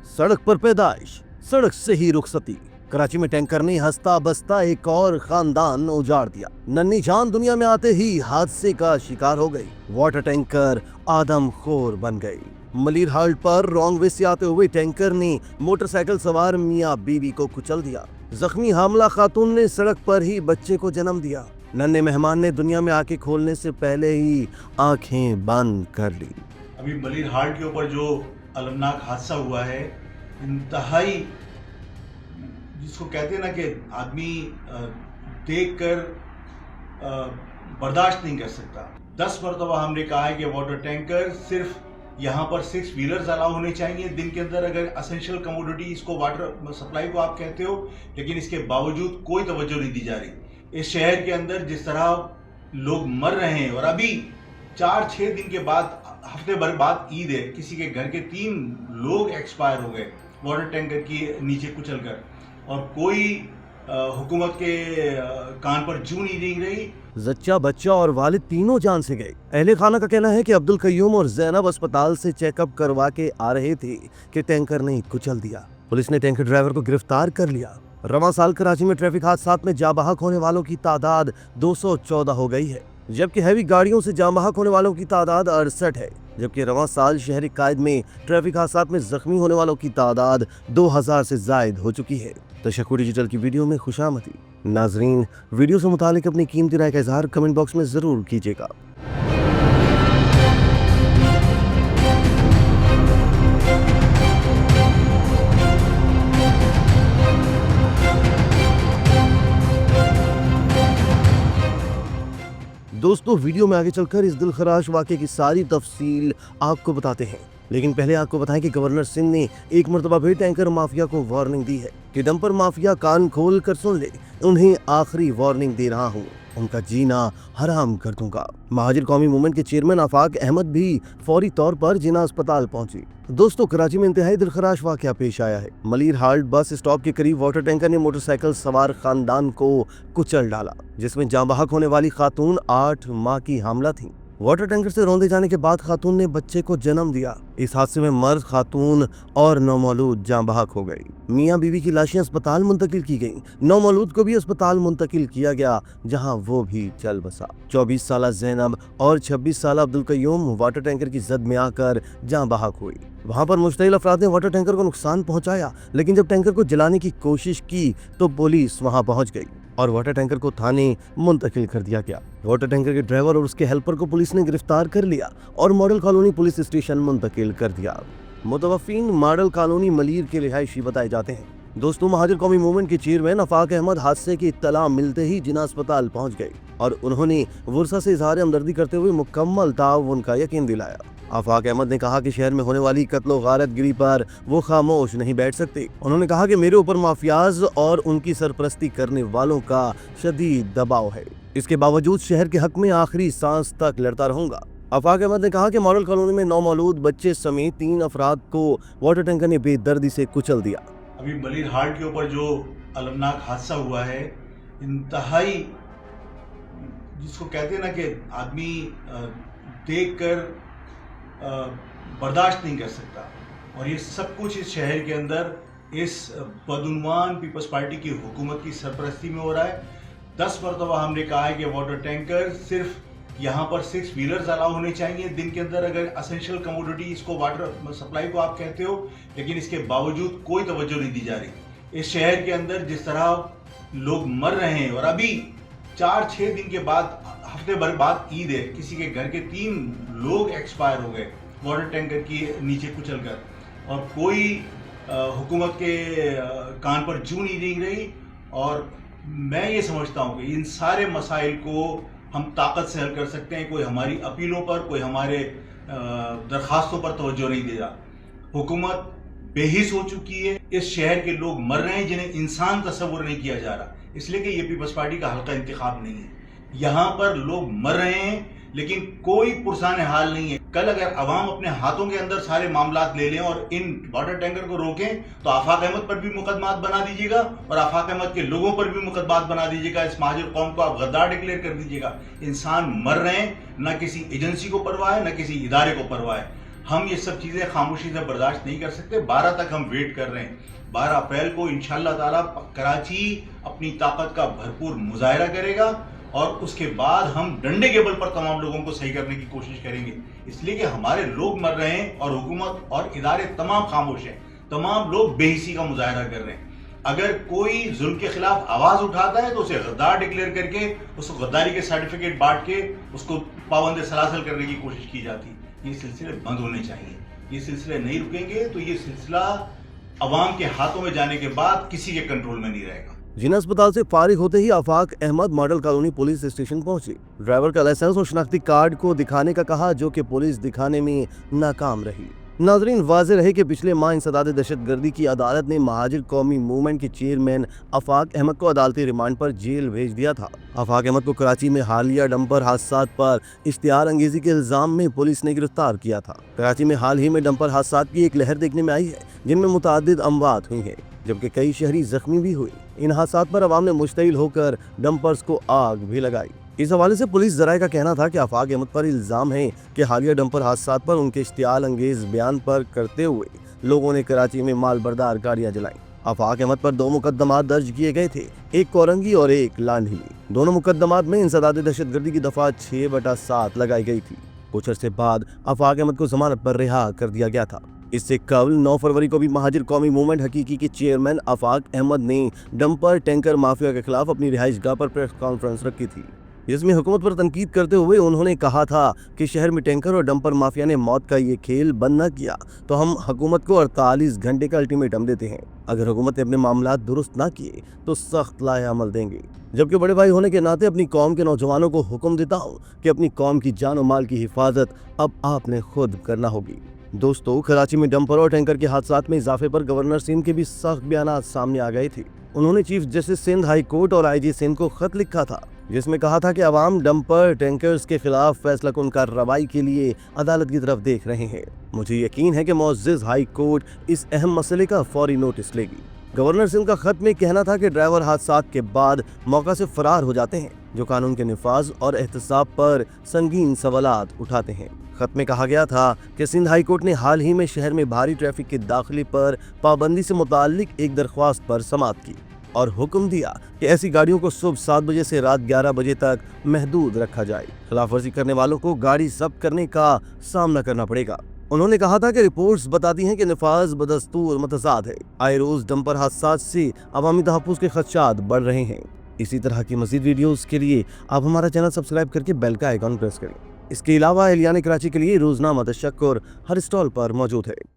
सड़क पर पैदाइश, सड़क से ही रुखसती। कराची में टैंकर ने हंसता बसता एक और खानदान उजाड़ दिया। नन्ही जान दुनिया में आते ही हादसे का शिकार हो गई। वाटर टैंकर आदमखोर बन गई। मलिर हाल्ट पर रॉन्ग वे से आते हुए टैंकर ने मोटरसाइकिल सवार मियां बीवी को कुचल दिया। जख्मी हामला खातून ने सड़क पर ही बच्चे को जन्म दिया। नन्हे मेहमान ने दुनिया में आंखें खोलने से पहले ही आंखें बंद कर ली। अभी मलिर हाल्ट के ऊपर जो अलमनाक हादसा हुआ है, इंतहाई, जिसको कहते हैं ना कि आदमी देख कर बर्दाश्त नहीं कर सकता। 10 मरतबा हमने कहा है कि वाटर टैंकर सिर्फ यहाँ पर 6 व्हीलर्स अलाउ होने चाहिए दिन के अंदर। अगर असेंशियल कमोडिटी इसको वाटर सप्लाई को आप कहते हो, लेकिन इसके बावजूद कोई तवज्जो नहीं दी जा रही। इस शहर के अंदर जिस तरह लोग मर रहे हैं, और अभी 4-6 दिन के बाद, हफ्ते भर बाद ईद है, किसी के घर के 3 लोग एक्सपायर हो गए वाटर टैंकर के नीचे कुचल कर, और कोई हुकूमत के कान पर जू नहीं रही। जच्चा, बच्चा और वालिद तीनों जान से गए। अहले खाना का कहना है कि अब्दुल कयूम और जैनब अस्पताल से चेकअप करवा के आ रहे थे कि टैंकर ने कुचल दिया। पुलिस ने टैंकर ड्राइवर को गिरफ्तार कर लिया। रवां साल कराची में ट्रैफिक हादसात में जाँ बहक होने वालों की तादाद 214 हो गई है, जबकि हैवी गाड़ियों से जाँ बहक होने वालों की तादाद 68 है। जबकि रवां साल शहरी कायद में ट्रैफिक हादसात में जख्मी होने वालों की तादाद 2000 से जायद हो चुकी है। तशक्कुर डिजिटल की वीडियो में खुशामदी। नाजरीन, वीडियो से मुतालिक अपनी कीमती राय का इजहार कमेंट बॉक्स में जरूर कीजिएगा। दोस्तों, वीडियो में आगे चलकर इस दिलखराश वाक़े की सारी तफसील आपको बताते हैं, लेकिन पहले आपको बताएं कि गवर्नर सिंध ने एक मरतबा फिर टैंकर माफिया को वार्निंग दी है कि डंपर माफिया कान खोल कर सुन ले, उन्हें आखिरी वार्निंग दे रहा हूँ, उनका जीना हराम कर दूंगा। महाजिर कौमी मूवमेंट के चेयरमैन आफाक अहमद भी फौरी तौर पर जिना अस्पताल पहुंची। दोस्तों, कराची में इंतहाई दिलखराश वाक़या पेश आया है। मलिर हाल्ट बस स्टॉप के करीब वाटर टैंकर ने मोटरसाइकिल सवार खानदान को कुचल डाला, जिसमें जाँ बहक होने वाली खातून 8 माह की हामला थी। वाटर टैंकर से रौंदे जाने के बाद खातून ने बच्चे को जन्म दिया। इस हादसे में मर्द, खातून और नौमौलूद जाँ बहक हो गई। मियां बीवी की लाशें अस्पताल मुंतकिल की गईं। नौमौलूद को भी अस्पताल मुंतकिल किया गया, जहां वो भी चल बसा। 24 साल जैनब और 26 साल अब्दुल कयूम वाटर टैंकर की जद में आकर जाँ बहक हुई। वहां पर मुश्तइल अफराद ने वाटर टैंकर को नुकसान पहुंचाया, लेकिन जब टैंकर को जलाने की कोशिश की तो पुलिस वहां पहुंच गई और वाटर टैंकर को थाने मुंतकिल कर दिया गया। वाटर टैंकर के ड्राइवर और उसके हेल्पर को पुलिस ने गिरफ्तार कर लिया और मॉडल कॉलोनी पुलिस स्टेशन मुंतकिल कर दिया। मुतवफ़्फ़ीन मॉडल कॉलोनी मलीर के रिहायशी बताए जाते हैं। दोस्तों, महाजिर कौमी मूवमेंट के चेयरमैन आफाक अहमद हादसे की इत्तला मिलते ही जिना अस्पताल पहुंच गए और उन्होंने वर्षा से इजहार हमदर्दी करते हुए मुकम्मल ताउन का यकीन दिलाया। आफाक अहमद ने कहा कि शहर में होने वाली कत्लो गारत गिरी पर वो खामोश नहीं बैठ सकते। उन्होंने कहा कि मेरे ऊपर माफियाज और उनकी सरपरस्ती करने वालों का शदीद दबाव है, इसके बावजूद शहर के हक में आखिरी सांस तक लड़ता रहूंगा। आफाक अहमद ने कहा कि मॉडल कॉलोनी में नौमौलूद बच्चे समेत 3 अफराद को वाटर टैंकर ने बेदर्दी से कुचल दिया। अभी मलिर हाल्ट के ऊपर जो अलमनाक हादसा हुआ है, इंतहाई, जिसको कहते हैं ना कि आदमी देख कर बर्दाश्त नहीं कर सकता। और ये सब कुछ इस शहर के अंदर इस बदउनवान पीपल्स पार्टी की हुकूमत की सरपरस्ती में हो रहा है। 10 मरतबा हमने कहा है कि वाटर टैंकर सिर्फ यहाँ पर 6 व्हीलर्स अलाउ होने चाहिए दिन के अंदर। अगर असेंशियल कमोडिटी इसको वाटर सप्लाई को आप कहते हो, लेकिन इसके बावजूद कोई तवज्जो नहीं दी जा रही। इस शहर के अंदर जिस तरह लोग मर रहे हैं, और अभी 4-6 दिन के बाद, हफ्ते भर बाद ईद है, किसी के घर के 3 लोग एक्सपायर हो गए वाटर टैंकर के नीचे कुचल कर, और कोई हुकूमत के कान पर जू नहीं रही। और मैं ये समझता हूँ कि इन सारे मसाइल को हम ताकत से हल कर सकते हैं। कोई हमारी अपीलों पर, कोई हमारे दरखास्तों पर तवज्जो नहीं दे रहा। हुकूमत बेहिस हो चुकी है। इस शहर के लोग मर रहे हैं जिन्हें इंसान तस्वुर नहीं किया जा रहा, इसलिए कि ये पीपल्स पार्टी का हल्का इंतखाब नहीं है। यहाँ पर लोग मर रहे हैं, लेकिन कोई पुरसान हाल नहीं है। कल अगर अवाम अपने हाथों के अंदर सारे मामलात ले लें और इन वाटर टैंकर को रोकें, तो आफाक अहमद पर भी मुकदमात बना दीजिएगा और आफाक अहमद के लोगों पर भी मुकदमात बना दीजिएगा। इस महाजिर कौम को आप गद्दार डिक्लेयर कर दीजिएगा। इंसान मर रहे हैं, न किसी एजेंसी को परवाह है, न किसी इदारे को परवाह है। ہم یہ سب چیزیں خاموشی سے برداشت نہیں کر سکتے. 12 تک ہم ویٹ کر رہے ہیں. 12 اپریل کو انشاءاللہ تعالیٰ کراچی اپنی طاقت کا بھرپور مظاہرہ کرے گا اور اس کے بعد ہم ڈنڈے کے بل پر تمام لوگوں کو صحیح کرنے کی کوشش کریں گے. اس لیے کہ ہمارے لوگ مر رہے ہیں اور حکومت اور ادارے تمام خاموش ہیں. تمام لوگ بے حسی کا مظاہرہ کر رہے ہیں. اگر کوئی ظلم کے خلاف آواز اٹھاتا ہے تو اسے غدار ڈکلیئر کر کے اس کو غداری کے سرٹیفکیٹ بانٹ کے اس کو پابند سلاسل کرنے کی کوشش کی جاتی. یہ سلسلے بند ہونے چاہیے. یہ سلسلے نہیں رکیں گے تو یہ سلسلہ عوام کے ہاتھوں میں جانے کے بعد کسی کے کنٹرول میں نہیں رہے گا. جناح اسپتال سے فارغ ہوتے ہی Afaq Ahmed model colony police station پہنچے. ڈرائیور کا لائسنس اور شناختی کارڈ کو دکھانے کا کہا جو کہ پولیس دکھانے میں ناکام رہی. ناظرین، واضح رہے کہ پچھلے ماہ انسداد دہشت گردی کی عدالت نے مہاجر قومی موومنٹ کے چیئرمین آفاق احمد کو عدالتی ریمانڈ پر جیل بھیج دیا تھا. آفاق احمد کو کراچی میں حالیہ ڈمپر حادثات پر اشتہار انگیزی کے الزام میں پولیس نے گرفتار کیا تھا. کراچی میں حال ہی میں ڈمپر حادثات کی ایک لہر دیکھنے میں آئی ہے جن میں متعدد اموات ہوئی ہیں جبکہ کئی شہری زخمی بھی ہوئے. ان حادثات پر عوام نے مشتعل ہو کر ڈمپرز کو آگ بھی لگائی. اس حوالے سے پولیس ذرائع کا کہنا تھا کہ آفاق احمد پر الزام ہے کہ حالیہ ڈمپر حادثات پر ان کے اشتعال انگیز بیان پر کرتے ہوئے لوگوں نے کراچی میں مال بردار گاڑیاں جلائیں. آفاق احمد پر 2 مقدمات درج کیے گئے تھے، ایک کورنگی اور ایک لانڈھی میں. دونوں مقدمات میں انسداد دہشت گردی کی دفعہ 6/7 لگائی گئی تھی. کچھ عرصے بعد آفاق احمد کو ضمانت پر رہا کر دیا گیا تھا. اس سے قبل 9 فروری کو بھی مہاجر قومی موومنٹ حقیقی کے چیئرمین آفاق احمد نے ڈمپر ٹینکر مافیا کے خلاف اپنی رہائش گاہ پر پریس کانفرنس رکھی تھی جس میں حکومت پر تنقید کرتے ہوئے انہوں نے کہا تھا کہ شہر میں ٹینکر اور ڈمپر مافیا نے موت کا یہ کھیل بند نہ کیا تو ہم حکومت کو 48 گھنٹے کا الٹیمیٹم دیتے ہیں. اگر حکومت نے اپنے معاملات درست نہ کیے تو سخت لائحہ عمل دیں گے. جبکہ بڑے بھائی ہونے کے ناطے اپنی قوم کے نوجوانوں کو حکم دیتا ہوں کہ اپنی قوم کی جان و مال کی حفاظت اب آپ نے خود کرنا ہوگی. دوستو، کراچی میں ڈمپر اور ٹینکر کے حادثات میں اضافے پر گورنر سندھ کے بھی سخت بیانات سامنے آ گئے تھے. انہوں نے chief justice Sindh high court اور آئی جی سندھ کو خط لکھا تھا جس میں کہا تھا کہ عوام ڈمپر ٹینکرز کے خلاف فیصلہ کن کارروائی کے لیے عدالت کی طرف دیکھ رہے ہیں. مجھے یقین ہے کہ معزز ہائی کورٹ اس اہم مسئلے کا فوری نوٹس لے گی. گورنر سندھ کا خط میں کہنا تھا کہ ڈرائیور حادثات کے بعد موقع سے فرار ہو جاتے ہیں جو قانون کے نفاذ اور احتساب پر سنگین سوالات اٹھاتے ہیں. خط میں کہا گیا تھا کہ سندھ ہائی کورٹ نے حال ہی میں شہر میں بھاری ٹریفک کے داخلے پر پابندی سے متعلق ایک درخواست پر سماعت کی اور حکم دیا کہ ایسی گاڑیوں کو صبح 7 بجے سے رات 11 بجے تک محدود رکھا جائے. خلاف ورزی کرنے والوں کو گاڑی ضبط کرنے کا سامنا کرنا پڑے گا. انہوں نے کہا تھا کہ رپورٹس بتاتی ہیں کہ نفاذ بدستور متضاد ہے. آئے روز ڈمپر حادثات سے عوامی تحفظ کے خدشات بڑھ رہے ہیں. اسی طرح کی مزید ویڈیوز کے لیے آپ ہمارا چینل سبسکرائب کر کے بیل کا آئیکن پریس کریں. اس کے علاوہ اہلیان کراچی کے لیے روزنامہ تشکر ہر اسٹال پر موجود ہے.